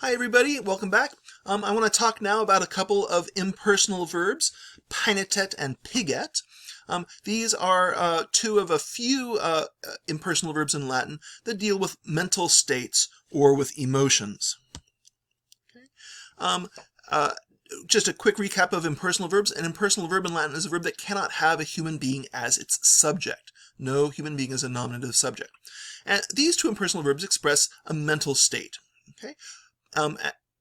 Hi everybody, welcome back. I want to talk now about a couple of impersonal verbs, Paenitet and Piget. These are two of a few impersonal verbs in Latin that deal with mental states or with emotions. Okay. Just a quick recap of impersonal verbs. An impersonal verb in Latin is a verb that cannot have a human being as its subject. No human being is a nominative subject. And these two impersonal verbs express a mental state. Okay.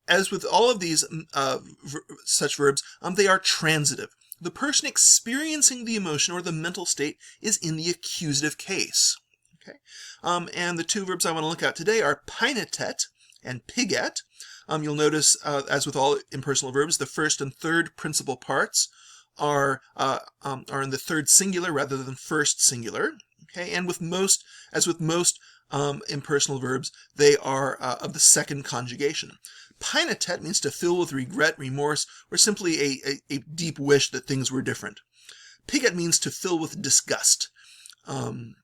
As with all of these such verbs, they are transitive. The person experiencing the emotion or the mental state is in the accusative case. Okay, and the two verbs I want to look at today are paenitet and piget. You'll notice, as with all impersonal verbs, the first and third principal parts are in the third singular rather than first singular. Okay, and as with most impersonal verbs, they are of the second conjugation. Paenitet means to fill with regret, remorse, or simply a deep wish that things were different. Piget means to fill with disgust. And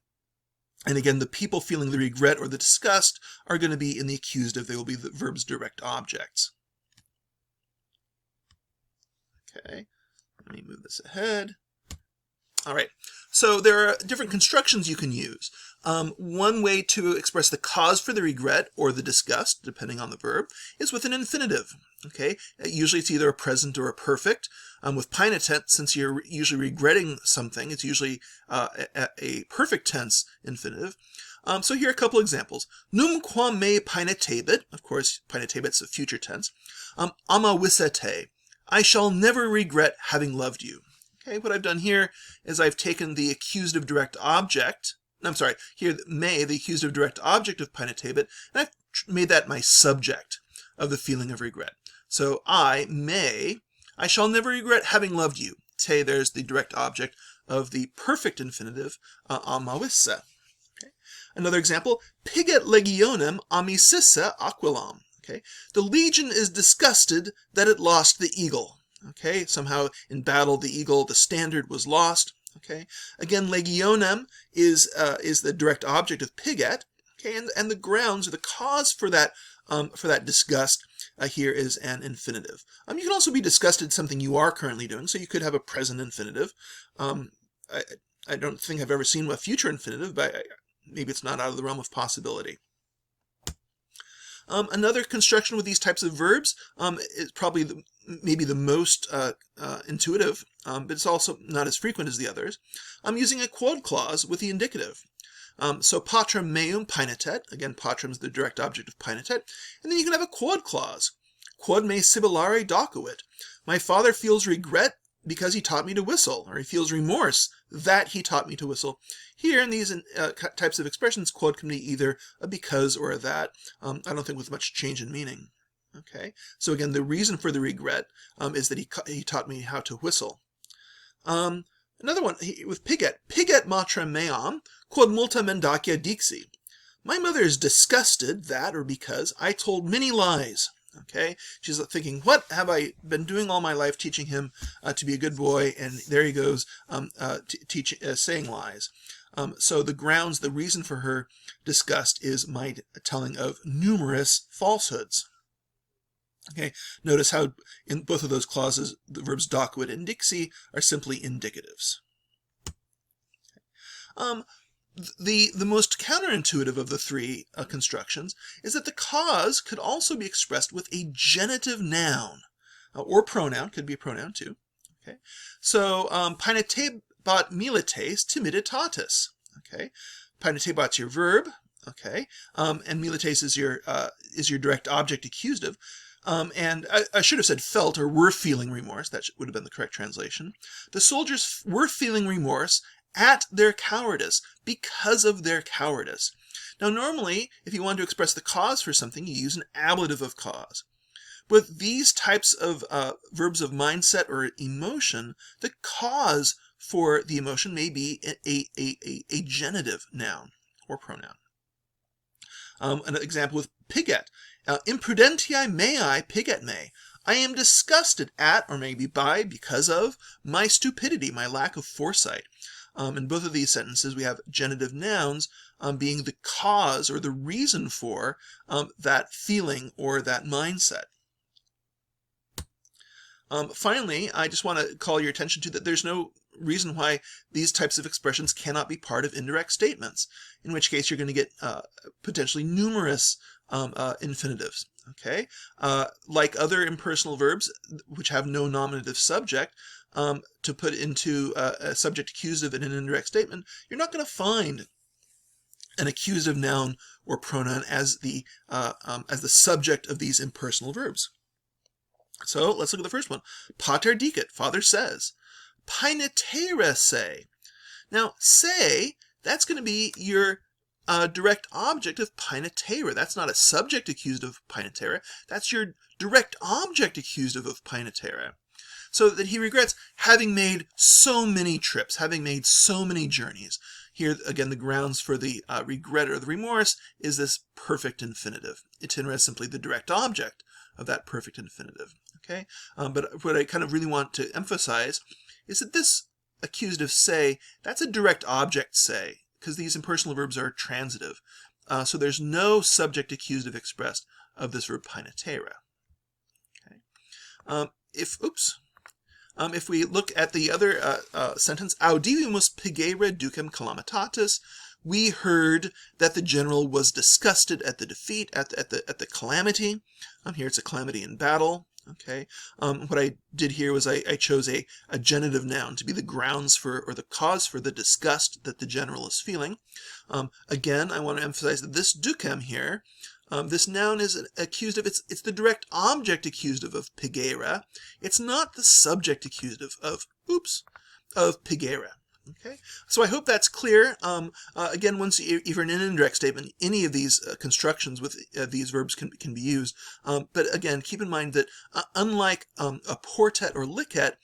again, the people feeling the regret or the disgust are going to be in the accusative. They will be the verb's direct objects. Okay, let me move this ahead. All right, so there are different constructions you can use. One way to express the cause for the regret or the disgust, depending on the verb, is with an infinitive. Okay, usually it's either a present or a perfect. With paenitet, since you're usually regretting something, it's usually a perfect tense infinitive. So here are a couple examples. Numquam me paenitabit, of course, paenitabit's a future tense. Amawisete, I shall never regret having loved you. Okay, what I've done here is I've taken the accusative direct object, here may, the accusative direct object of paenitabit, and I've made that my subject of the feeling of regret. So I shall never regret having loved you. Te, there's the direct object of the perfect infinitive, amawisse. Okay. Another example, piget legionem amicisse aquilum. Okay, the legion is disgusted that it lost the eagle. Okay, somehow in battle the standard was lost. Okay, again, legionem is the direct object of piget. Okay, and the grounds or the cause for that disgust here is an infinitive. You can also be disgusted something you are currently doing, so you could have a present infinitive. I don't think I've ever seen a future infinitive, but maybe it's not out of the realm of possibility. Another construction with these types of verbs is probably maybe the most intuitive, but it's also not as frequent as the others. I'm using a quod clause with the indicative. So patrem meum paenitet, again patrem is the direct object of paenitet, and then you can have a quod clause. Quod me sibilare docuit. My father feels regret because he taught me to whistle, or he feels remorse that he taught me to whistle. Here, in these types of expressions, quod can be either a because or a that. I don't think with much change in meaning. Okay, so again, the reason for the regret is that he taught me how to whistle. Another one with piget. Piget matrem meam, quod multa mendacia dixi. My mother is disgusted that, or because, I told many lies. Okay, she's thinking, what have I been doing all my life, teaching him to be a good boy, and there he goes saying lies. So the grounds, the reason for her disgust is my telling of numerous falsehoods. Okay, notice how in both of those clauses, the verbs docuit and dixi are simply indicatives. The most counterintuitive of the three constructions is that the cause could also be expressed with a genitive noun or pronoun, could be a pronoun too. Okay, so paenitebat milites timiditatis. Okay, paenitebat's your verb. Okay, and milites is your direct object accusative. And I should have said felt or were feeling remorse. That would have been the correct translation. The soldiers were feeling remorse at their cowardice, because of their cowardice. Now, normally, if you want to express the cause for something, you use an ablative of cause. With these types of verbs of mindset or emotion, the cause for the emotion may be a genitive noun or pronoun. An example with piget. Imprudentiae mei piget me. I am disgusted at, or maybe by, because of, my stupidity, my lack of foresight. In both of these sentences, we have genitive nouns being the cause or the reason for that feeling or that mindset. Finally, I just want to call your attention to that there's no reason why these types of expressions cannot be part of indirect statements, in which case you're going to get potentially numerous infinitives. Okay, like other impersonal verbs which have no nominative subject, to put into a subject accusative in an indirect statement, you're not going to find an accusative noun or pronoun as the subject of these impersonal verbs. So let's look at the first one. Pater dicet, father says. Paenitet say. Now, say, that's going to be your direct object of paenitere. That's not a subject accusative of paenitere. That's your direct object accusative of paenitere. So that he regrets having made so many trips, having made so many journeys. Here, again, the grounds for the regret or the remorse is this perfect infinitive. Itinere is simply the direct object of that perfect infinitive. Okay, but what I kind of really want to emphasize is that this accusative say, that's a direct object say, because these impersonal verbs are transitive. So there's no subject accusative expressed of this verb paenitere. Okay. If we look at the other sentence, audivimus pigere ducem calamitatis, we heard that the general was disgusted at the defeat, at the calamity. Here it's a calamity in battle. Okay. What I did here was I chose a genitive noun to be the grounds for or the cause for the disgust that the general is feeling. Again, I want to emphasize that this ducem here, this noun is an accusative. It's the direct object accusative of pigere. It's not the subject accusative of pigere. Okay, so I hope that's clear. Again, once you're in an indirect statement, any of these constructions with these verbs can be used. But again, keep in mind that unlike a portet or licet,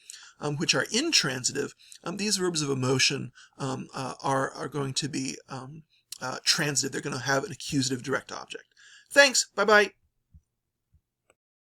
which are intransitive, these verbs of emotion are going to be transitive. They're going to have an accusative direct object. Thanks. Bye-bye.